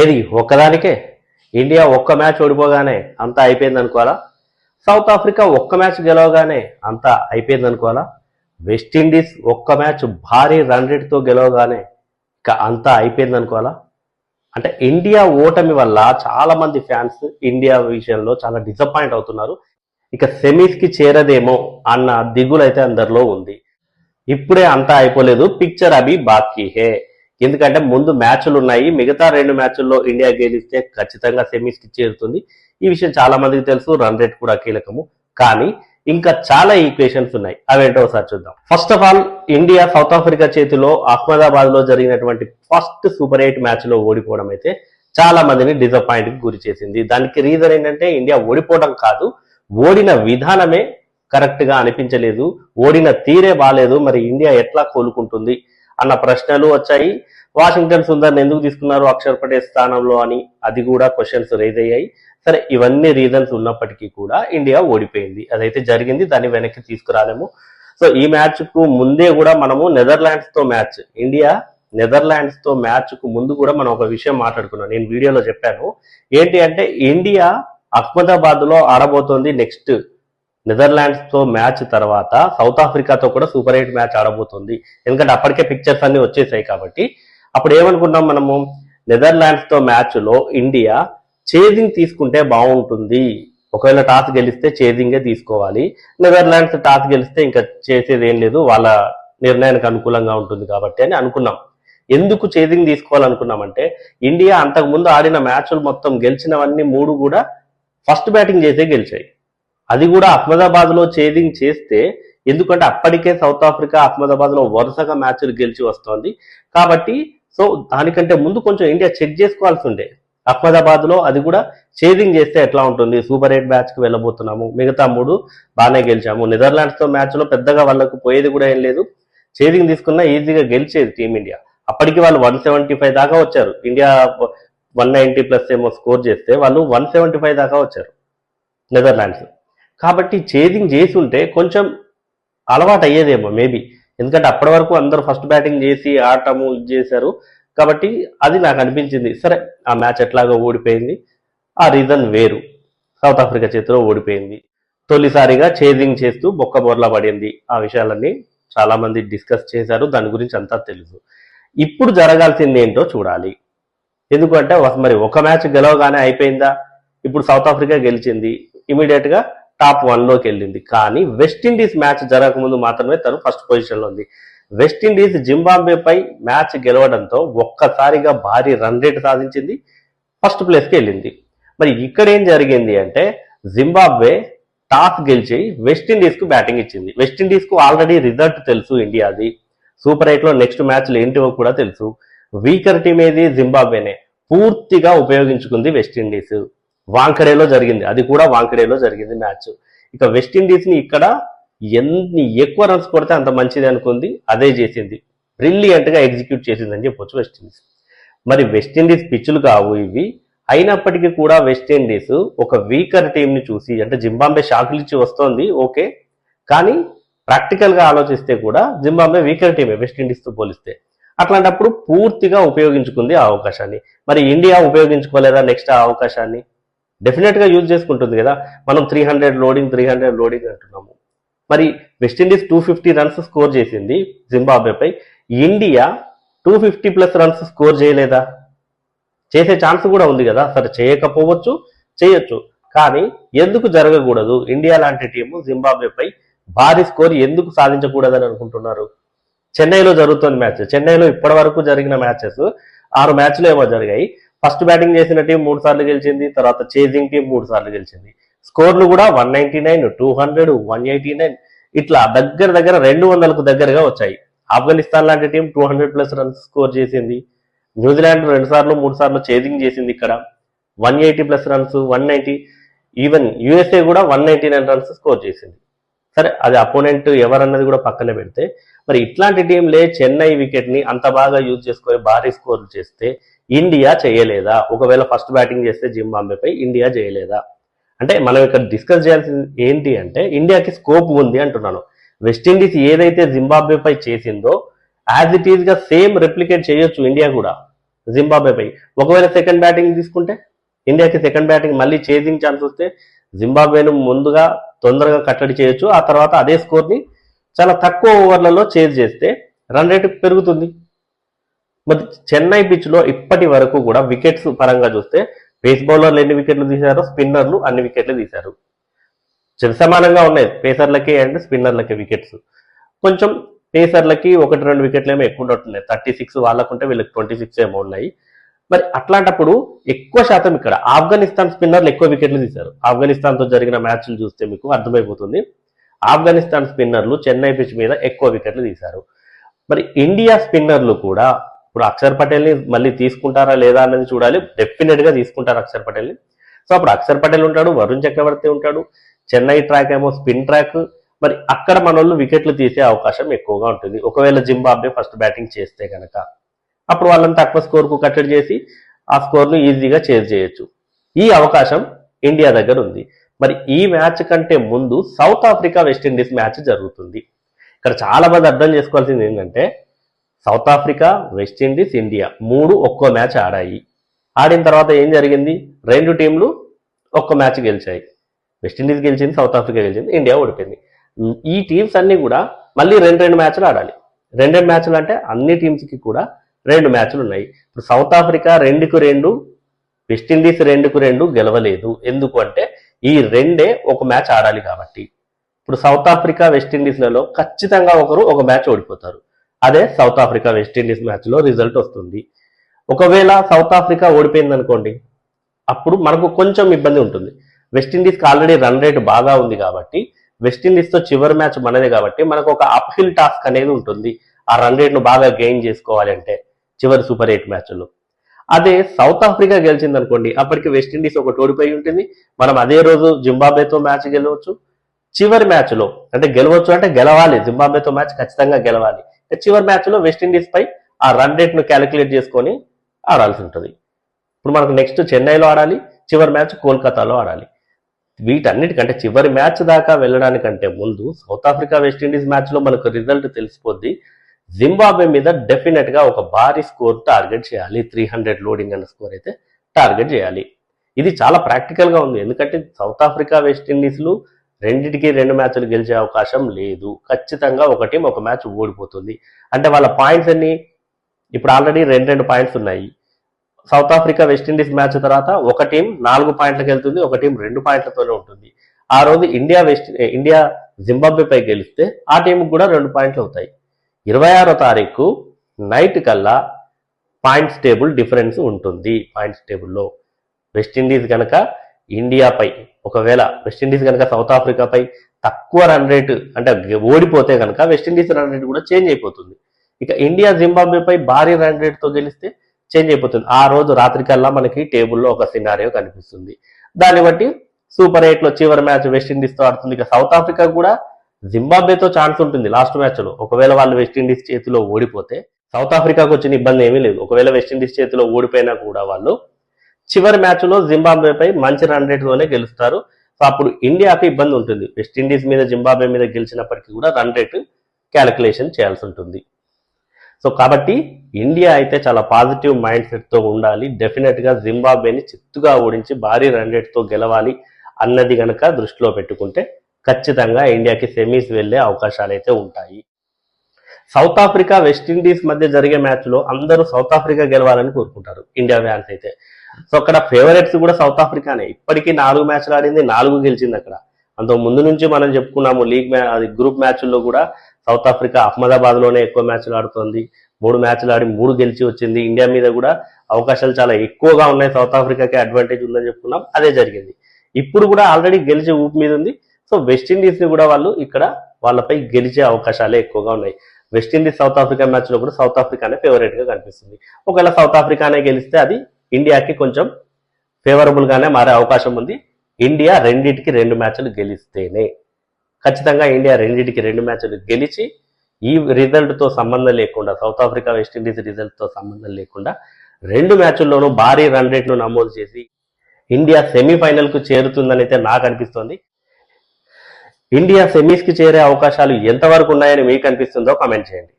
ఏది ఒక్కదానికే ఇండియా ఒక్క మ్యాచ్ ఓడిపోగానే అంతా అయిపోయింది అనుకోవాలా? సౌత్ ఆఫ్రికా ఒక్క మ్యాచ్ గెలవగానే అంతా అయిపోయింది అనుకోవాలా? వెస్టిండీస్ ఒక్క మ్యాచ్ భారీ రన్ రేట్తో గెలవగానే ఇక అంతా అయిపోయింది అనుకోవాలా? అంటే ఇండియా ఓటమి వల్ల చాలా మంది ఫ్యాన్స్ ఇండియా విషయంలో చాలా డిసప్పాయింట్ అవుతున్నారు. ఇక సెమీస్కి చేరదేమో అన్న దిగులు అయితే అందరిలో ఉంది. ఇప్పుడే అంతా అయిపోలేదు, పిక్చర్ అభి బాకీ హే. ఎందుకంటే ముందు మ్యాచ్లు ఉన్నాయి, మిగతా 2 మ్యాచ్ల్లో ఇండియా గెలిస్తే ఖచ్చితంగా సెమీస్కి చేరుతుంది. ఈ విషయం చాలా మందికి తెలుసు, రన్ రేట్ కూడా కీలకము. కానీ ఇంకా చాలా ఈక్వేషన్స్ ఉన్నాయి, అవేంటో ఒకసారి చూద్దాం. First of all, India south Africa చేతిలో అహ్మదాబాద్ లో జరిగినటువంటి ఫస్ట్ సూపర్ 8 మ్యాచ్ లో ఓడిపోవడం అయితే చాలా మందిని డిసప్పాయింట్ కి గురి చేసింది. దానికి రీజన్ ఏంటంటే ఇండియా ఓడిపోవడం కాదు, ఓడిన విధానమే కరెక్ట్ గా అనిపించలేదు, ఓడిన తీరే బాలేదు. మరి ఇండియా ఎట్లా కోలుకుంటుంది అన్న ప్రశ్నలు వచ్చాయి. వాషింగ్టన్ సుందర్ని ఎందుకు తీసుకున్నారు అక్షర్ పటేల్ స్థానంలో అని అది కూడా క్వశ్చన్స్ రేజ్ అయ్యాయి. సరే, ఇవన్నీ రీజన్స్ ఉన్నప్పటికీ కూడా ఇండియా ఓడిపోయింది, అదైతే జరిగింది, దాన్ని వెనక్కి తీసుకురాలేము. సో ఈ మ్యాచ్ కు ముందే కూడా మనము నెదర్లాండ్స్ తో మ్యాచ్, ఇండియా నెదర్లాండ్స్ తో మ్యాచ్ కు ముందు కూడా మనం ఒక విషయం మాట్లాడుకున్నాం, నేను వీడియోలో చెప్పాను. ఏంటి అంటే ఇండియా అహ్మదాబాద్ లో ఆడబోతోంది నెక్స్ట్ నెదర్లాండ్స్ తో మ్యాచ్ తర్వాత సౌత్ ఆఫ్రికాతో కూడా సూపర్ 8 మ్యాచ్ ఆడబోతుంది. ఎందుకంటే అప్పటికే పిక్చర్స్ అన్ని వచ్చేసాయి కాబట్టి. అప్పుడు ఏమనుకున్నాం మనము, నెదర్లాండ్స్ తో మ్యాచ్ లో ఇండియా చేజింగ్ తీసుకుంటే బాగుంటుంది, ఒకవేళ టాస్ గెలిస్తే చేజింగే తీసుకోవాలి, నెదర్లాండ్స్ టాస్ గెలిస్తే ఇంకా చేసేది ఏం లేదు, వాళ్ళ నిర్ణయానికి అనుకూలంగా ఉంటుంది కాబట్టి అని అనుకున్నాం. ఎందుకు చేజింగ్ తీసుకోవాలనుకున్నామంటే ఇండియా అంతకుముందు ఆడిన మ్యాచ్లు మొత్తం గెలిచినవన్నీ 3 కూడా ఫస్ట్ బ్యాటింగ్ చేసే గెలిచాయి. అది కూడా అహ్మదాబాద్ లో చేజింగ్ చేస్తే, ఎందుకంటే అప్పటికే సౌత్ ఆఫ్రికా అహ్మదాబాద్ లో వరుసగా మ్యాచ్లు గెలిచి వస్తోంది కాబట్టి. సో దానికంటే ముందు కొంచెం ఇండియా చెక్ చేసుకోవాల్సి ఉండే అహ్మదాబాద్ లో, అది కూడా చేజింగ్ చేస్తే ఎట్లా ఉంటుంది, సూపర్ 8 మ్యాచ్ కి వెళ్ళబోతున్నాము, మిగతా 3 బాగానే గెలిచాము, నెదర్లాండ్స్ తో మ్యాచ్ లో పెద్దగా వాళ్ళకు పోయేది కూడా ఏం లేదు, చేజింగ్ తీసుకున్నా ఈజీగా గెలిచేది టీమిండియా. అప్పటికి వాళ్ళు 175 దాకా వచ్చారు, ఇండియా 190+ ఏమో స్కోర్ చేస్తే వాళ్ళు 175 దాకా వచ్చారు నెదర్లాండ్స్. కాబట్టి చేజింగ్ చేసి ఉంటే కొంచెం అలవాటు అయ్యేదేమో మేబీ, ఎందుకంటే అప్పటి వరకు అందరూ ఫస్ట్ బ్యాటింగ్ చేసి ఆడటము చేశారు కాబట్టి అది నాకు అనిపించింది. సరే, ఆ మ్యాచ్ ఎట్లాగో ఓడిపోయింది, ఆ రీజన్ వేరు, సౌత్ ఆఫ్రికా చేతిలో ఓడిపోయింది, తొలిసారిగా చేజింగ్ చేస్తూ బొక్క బొర్లా పడింది. ఆ విషయాలన్నీ చాలా మంది డిస్కస్ చేశారు, దాని గురించి అంతా తెలుసు. ఇప్పుడు జరగాల్సింది ఏంటో చూడాలి. ఎందుకంటే మరి ఒక మ్యాచ్ గెలవగానే అయిపోయిందా? ఇప్పుడు సౌత్ ఆఫ్రికా గెలిచింది, ఇమీడియట్ గా టాప్ 1 లోకి వెళ్ళింది. కానీ వెస్టిండీస్ మ్యాచ్ జరగకముందు మాత్రమే తను ఫస్ట్ పొజిషన్ లో ఉంది. వెస్టిండీస్ జింబాబ్వేపై మ్యాచ్ గెలవడంతో ఒక్కసారిగా భారీ రన్ రేట్ సాధించింది, ఫస్ట్ ప్లేస్కి వెళ్ళింది. మరి ఇక్కడ ఏం జరిగింది అంటే జింబాబ్వే టాస్ గెలిచి వెస్టిండీస్ కు బ్యాటింగ్ ఇచ్చింది. వెస్టిండీస్ కు ఆల్రెడీ రిజల్ట్ తెలుసు ఇండియాది, సూపర్ 8 లో నెక్స్ట్ మ్యాచ్లు ఏంటివో కూడా తెలుసు. వీకర్ టీం ఏది, జింబాబ్వేనే. పూర్తిగా ఉపయోగించుకుంది వెస్టిండీస్. వాంకడేలో జరిగింది, అది కూడా వాంకడేలో జరిగింది మ్యాచ్. ఇక వెస్టిండీస్ ని ఇక్కడ ఎన్ని ఎక్కువ రన్స్ కొడితే అంత మంచిది అనుకుంది, అదే చేసింది, బ్రిలియంట్ గా ఎగ్జిక్యూట్ చేసింది అని చెప్పొచ్చు వెస్టిండీస్. మరి వెస్టిండీస్ పిచ్చులు కావు ఇవి, అయినప్పటికీ కూడా వెస్టిండీస్ ఒక వీకర్ టీంని చూసి, అంటే జింబాబ్వే షాకులు ఇచ్చి వస్తోంది ఓకే, కానీ ప్రాక్టికల్ గా ఆలోచిస్తే కూడా జింబాబ్వే వీకర్ టీమే వెస్టిండీస్ తో పోలిస్తే. అట్లాంటప్పుడు పూర్తిగా ఉపయోగించుకుంది ఆ అవకాశాన్ని. మరి ఇండియా ఉపయోగించుకోలేదా నెక్స్ట్ ఆ అవకాశాన్ని? డెఫినెట్ గా యూజ్ చేసుకుంటుంది కదా. మనం 300 లోడింగ్ అంటున్నాము. మరి వెస్టిండీస్ 250 రన్స్ స్కోర్ చేసింది జింబాబ్వేపై, ఇండియా 250+ రన్స్ స్కోర్ చేయలేదా? చేసే ఛాన్స్ కూడా ఉంది కదా. సరే, చేయకపోవచ్చు, చేయొచ్చు, కానీ ఎందుకు జరగకూడదు? ఇండియా లాంటి టీము జింబాబ్వేపై భారీ స్కోర్ ఎందుకు సాధించకూడదని అనుకుంటున్నారు? చెన్నైలో జరుగుతున్న మ్యాచ్, చెన్నైలో ఇప్పటి వరకు జరిగిన మ్యాచెస్ 6 మ్యాచ్లు ఏమో జరిగాయి. ఫస్ట్ బ్యాటింగ్ చేసిన టీం 3 సార్లు గెలిచింది, తర్వాత చేజింగ్ టీం 3 సార్లు గెలిచింది. స్కోర్లు కూడా 199, 200, 189 ఇట్లా దగ్గర 200కు దగ్గరగా వచ్చాయి. ఆఫ్ఘనిస్తాన్ లాంటి టీం 200+ రన్స్ స్కోర్ చేసింది. న్యూజిలాండ్ 2 సార్లు 3 సార్లు చేజింగ్ చేసింది, ఇక్కడ 180+ రన్స్, 190. ఈవెన్ యుఎస్ఏ కూడా 199 రన్స్ స్కోర్ చేసింది. సరే, అది అపోనెంట్ ఎవరన్నది కూడా పక్కనే పెడితే, మరి ఇట్లాంటి టీంలే చెన్నై వికెట్ ని అంత బాగా యూజ్ చేసుకొని భారీ స్కోర్లు చేస్తే ఇండియా చేయలేదా? ఒకవేళ ఫస్ట్ బ్యాటింగ్ చేస్తే జింబాబ్వేపై ఇండియా చేయలేదా? అంటే మనం ఇక్కడ డిస్కస్ చేయాల్సింది ఏంటి అంటే ఇండియాకి స్కోప్ ఉంది అంటున్నాను. వెస్టిండీస్ ఏదైతే జింబాబ్వేపై చేసిందో యాజ్ ఇట్ ఈజ్ గా సేమ్ రెప్లికేట్ చేయొచ్చు ఇండియా కూడా. జింబాబ్వేపై. ఒకవేళ సెకండ్ బ్యాటింగ్ తీసుకుంటే ఇండియాకి సెకండ్ బ్యాటింగ్ మళ్ళీ చేజింగ్ ఛాన్స్ వస్తే జింబాబ్వేను ముందుగా తొందరగా కట్టడి చేయొచ్చు. ఆ తర్వాత అదే స్కోర్ని చాలా తక్కువ ఓవర్లలో చేజ్ చేస్తే రన్ రేట్ పెరుగుతుంది. మరి చెన్నై పిచ్లో ఇప్పటి వరకు కూడా వికెట్స్ పరంగా చూస్తే పేస్ బౌలర్లు ఎన్ని వికెట్లు తీశారో స్పిన్నర్లు అన్ని వికెట్లు తీశారు. సమానంగా ఉన్నాయి పేసర్లకి అండ్ స్పిన్నర్లకి వికెట్స్. కొంచెం పేసర్లకి 1-2 వికెట్లు ఏమో ఎక్కువ ఉంటున్నాయి. 36 వాళ్ళకుంటే వీళ్ళకి 26 ఏమో ఉన్నాయి. మరి అట్లాంటప్పుడు ఎక్కువ శాతం ఇక్కడ ఆఫ్ఘనిస్తాన్ స్పిన్నర్లు ఎక్కువ వికెట్లు తీశారు. ఆఫ్ఘనిస్తాన్తో జరిగిన మ్యాచ్లు చూస్తే మీకు అర్థమైపోతుంది. ఆఫ్ఘనిస్తాన్ స్పిన్నర్లు చెన్నై పిచ్ మీద ఎక్కువ వికెట్లు తీశారు. మరి ఇండియా స్పిన్నర్లు కూడా ఇప్పుడు అక్షర్ పటేల్ని మళ్ళీ తీసుకుంటారా లేదా అన్నది చూడాలి. డెఫినెట్ గా తీసుకుంటారు అక్షర్ పటేల్ని. సో అప్పుడు అక్షర్ పటేల్ ఉంటాడు, వరుణ్ చక్రవర్తి ఉంటాడు, చెన్నై ట్రాక్ ఏమో స్పిన్ ట్రాక్. మరి అక్కడ మన వాళ్ళు వికెట్లు తీసే అవకాశం ఎక్కువగా ఉంటుంది. ఒకవేళ జింబాబ్వే ఫస్ట్ బ్యాటింగ్ చేస్తే కనుక అప్పుడు వాళ్ళని తక్కువ స్కోర్కు కట్టడి చేసి ఆ స్కోర్ను ఈజీగా చేజ్ చేయొచ్చు. ఈ అవకాశం ఇండియా దగ్గర ఉంది. మరి ఈ మ్యాచ్ కంటే ముందు సౌత్ ఆఫ్రికా వెస్టిండీస్ మ్యాచ్ జరుగుతుంది. ఇక్కడ చాలా మంది అర్థం చేసుకోవాల్సింది ఏంటంటే సౌత్ ఆఫ్రికా, వెస్టిండీస్, ఇండియా 3 ఒక్కో మ్యాచ్ ఆడాయి. ఆడిన తర్వాత ఏం జరిగింది? 2 టీంలు ఒక్క మ్యాచ్ గెలిచాయి. వెస్టిండీస్ గెలిచింది, సౌత్ ఆఫ్రికా గెలిచింది, ఇండియా ఓడిపోయింది. ఈ టీమ్స్ అన్ని కూడా మళ్ళీ 2 మ్యాచ్లు ఆడాలి. 2 మ్యాచ్లు అంటే అన్ని టీమ్స్కి కూడా 2 మ్యాచ్లు ఉన్నాయి. ఇప్పుడు సౌత్ ఆఫ్రికా 2-2, వెస్టిండీస్ 2-2 గెలవలేదు. ఎందుకు అంటే ఈ 2 ఒక మ్యాచ్ ఆడాలి కాబట్టి. ఇప్పుడు సౌత్ ఆఫ్రికా వెస్టిండీస్లలో ఖచ్చితంగా ఒకరు ఒక మ్యాచ్ ఓడిపోతారు. అదే సౌత్ ఆఫ్రికా వెస్టిండీస్ మ్యాచ్లో రిజల్ట్ వస్తుంది. ఒకవేళ సౌత్ ఆఫ్రికా ఓడిపోయింది అనుకోండి, అప్పుడు మనకు కొంచెం ఇబ్బంది ఉంటుంది. వెస్టిండీస్కి ఆల్రెడీ రన్ రేట్ బాగా ఉంది కాబట్టి వెస్టిండీస్తో చివరి మ్యాచ్ మనదే కాబట్టి మనకు ఒక అప్హిల్ టాస్క్ అనేది ఉంటుంది. ఆ రన్ రేట్ను బాగా గెయిన్ చేసుకోవాలి అంటే చివరి సూపర్ 8 మ్యాచ్ల్లో. అదే సౌత్ ఆఫ్రికా గెలిచింది అనుకోండి, అప్పటికి వెస్టిండీస్ ఒకటి ఓడిపోయి ఉంటుంది. మనం అదే రోజు జింబాబ్వేతో మ్యాచ్ గెలవచ్చు. చివరి మ్యాచ్లో అంటే గెలవచ్చు అంటే గెలవాలి, జింబాబ్వేతో మ్యాచ్ ఖచ్చితంగా గెలవాలి. చివరి మ్యాచ్లో వెస్టిండీస్ పై ఆ రన్ రేట్ను క్యాలిక్యులేట్ చేసుకొని ఆడాల్సి ఉంటుంది. ఇప్పుడు మనకు నెక్స్ట్ చెన్నైలో ఆడాలి, చివరి మ్యాచ్ కోల్కతాలో ఆడాలి. వీటన్నిటికంటే చివరి మ్యాచ్ దాకా వెళ్ళడానికంటే ముందు సౌత్ ఆఫ్రికా వెస్టిండీస్ మ్యాచ్లో మనకు రిజల్ట్ తెలిసిపోద్ది. జింబాబ్వే మీద డెఫినెట్ గా ఒక భారీ స్కోర్ టార్గెట్ చేయాలి. 300 లోడింగ్ అన్న స్కోర్ అయితే టార్గెట్ చేయాలి. ఇది చాలా ప్రాక్టికల్ గా ఉంది. ఎందుకంటే సౌత్ ఆఫ్రికా వెస్టిండీస్లు రెండింటికి 2 మ్యాచ్లు గెలిచే అవకాశం లేదు. ఖచ్చితంగా ఒక టీం ఒక మ్యాచ్ ఓడిపోతుంది. అంటే వాళ్ళ పాయింట్స్ అన్ని ఇప్పుడు ఆల్రెడీ 2 పాయింట్స్ ఉన్నాయి. సౌత్ ఆఫ్రికా వెస్టిండీస్ మ్యాచ్ తర్వాత ఒక టీం 4 పాయింట్లకు వెళ్తుంది, ఒక టీం 2 పాయింట్లతోనే ఉంటుంది. ఆ రోజు ఇండియా జింబాబ్వేపై గెలిస్తే ఆ టీంకి కూడా 2 పాయింట్లు అవుతాయి. 26వ తారీఖు నైట్ కల్లా పాయింట్స్ టేబుల్ డిఫరెన్స్ ఉంటుంది. పాయింట్స్ టేబుల్లో వెస్టిండీస్ కనుక ఇండియాపై, ఒకవేళ వెస్టిండీస్ కనుక సౌత్ ఆఫ్రికాపై తక్కువ రన్ రేటు అంటే ఓడిపోతే కనుక వెస్టిండీస్ రన్ రేట్ కూడా చేంజ్ అయిపోతుంది. ఇక ఇండియా జింబాబ్వేపై భారీ రన్ రేట్తో గెలిస్తే చేంజ్ అయిపోతుంది. ఆ రోజు రాత్రి కల్లా మనకి టేబుల్లో ఒక సినారియో కనిపిస్తుంది. దాన్ని బట్టి సూపర్ 8లో చివరి మ్యాచ్ వెస్టిండీస్తో ఆడుతుంది. ఇక సౌత్ ఆఫ్రికా కూడా జింబాబ్వేతో ఛాన్స్ ఉంటుంది లాస్ట్ మ్యాచ్లో. ఒకవేళ వాళ్ళు వెస్టిండీస్ చేతిలో ఓడిపోతే సౌత్ ఆఫ్రికాకు వచ్చిన ఇబ్బంది ఏమీ లేదు. ఒకవేళ వెస్టిండీస్ చేతిలో ఓడిపోయినా కూడా వాళ్ళు చివరి మ్యాచ్లో జింబాబ్వేపై మంచి రన్ రేట్తోనే గెలుస్తారు. సో అప్పుడు ఇండియాకి ఇబ్బంది ఉంటుంది. వెస్టిండీస్ మీద జింబాబ్వే మీద గెలిచినప్పటికీ కూడా రన్ రేట్ క్యాలిక్యులేషన్ చేయాల్సి ఉంటుంది. సో కాబట్టి ఇండియా అయితే చాలా పాజిటివ్ మైండ్ సెట్తో ఉండాలి. డెఫినెట్గా జింబాబ్వేని చిత్తుగా ఓడించి భారీ రన్ రేట్తో గెలవాలి అన్నది కనుక దృష్టిలో పెట్టుకుంటే ఖచ్చితంగా ఇండియాకి సెమీస్ వెళ్లే అవకాశాలు అయితే ఉంటాయి. సౌత్ ఆఫ్రికా వెస్టిండీస్ మధ్య జరిగే మ్యాచ్లో అందరూ సౌత్ ఆఫ్రికా గెలవాలని కోరుకుంటారు ఇండియా ఫ్యాన్స్ అయితే. సో అక్కడ ఫేవరెట్స్ కూడా సౌత్ ఆఫ్రికానే. ఇప్పటికీ 4 మ్యాచ్లు ఆడింది, 4 గెలిచింది. అక్కడ అంత ముందు నుంచి మనం చెప్పుకున్నాము గ్రూప్ మ్యాచ్ల్లో కూడా సౌత్ ఆఫ్రికా అహ్మదాబాద్ లోనే ఎక్కువ మ్యాచ్లు ఆడుతోంది. 3 మ్యాచ్లు ఆడి 3 గెలిచి వచ్చింది. ఇండియా మీద కూడా అవకాశాలు చాలా ఎక్కువగా ఉన్నాయి. సౌత్ ఆఫ్రికాకి అడ్వాంటేజ్ ఉందని చెప్పుకున్నాం, అదే జరిగింది. ఇప్పుడు కూడా ఆల్రెడీ గెలిచే ఊపు మీద ఉంది. సో వెస్టిండీస్ ని కూడా వాళ్ళు ఇక్కడ వాళ్ళపై గెలిచే అవకాశాలే ఎక్కువగా ఉన్నాయి. వెస్టిండీస్ సౌత్ ఆఫ్రికా మ్యాచ్ లో కూడా సౌత్ ఆఫ్రికానే ఫేవరెట్ గా కనిపిస్తుంది. ఒకవేళ సౌత్ ఆఫ్రికానే గెలిస్తే అది ఇండియాకి కొంచెం ఫేవరబుల్ గానే మారే అవకాశం ఉంది. ఇండియా 2 మ్యాచ్లు గెలిస్తేనే. ఖచ్చితంగా ఇండియా 2 మ్యాచ్లు గెలిచి ఈ రిజల్ట్ తో సంబంధం లేకుండా, సౌత్ ఆఫ్రికా వెస్టిండీస్ రిజల్ట్ తో సంబంధం లేకుండా 2 మ్యాచ్ల్లోనూ భారీ రన్ రేట్ ను నమోదు చేసి ఇండియా సెమీఫైనల్ కు చేరుతుందని అయితే నాకు అనిపిస్తోంది. ఇండియా సెమీస్ కి చేరే అవకాశాలు ఎంతవరకు ఉన్నాయని మీకు అనిపిస్తుందో కామెంట్ చేయండి.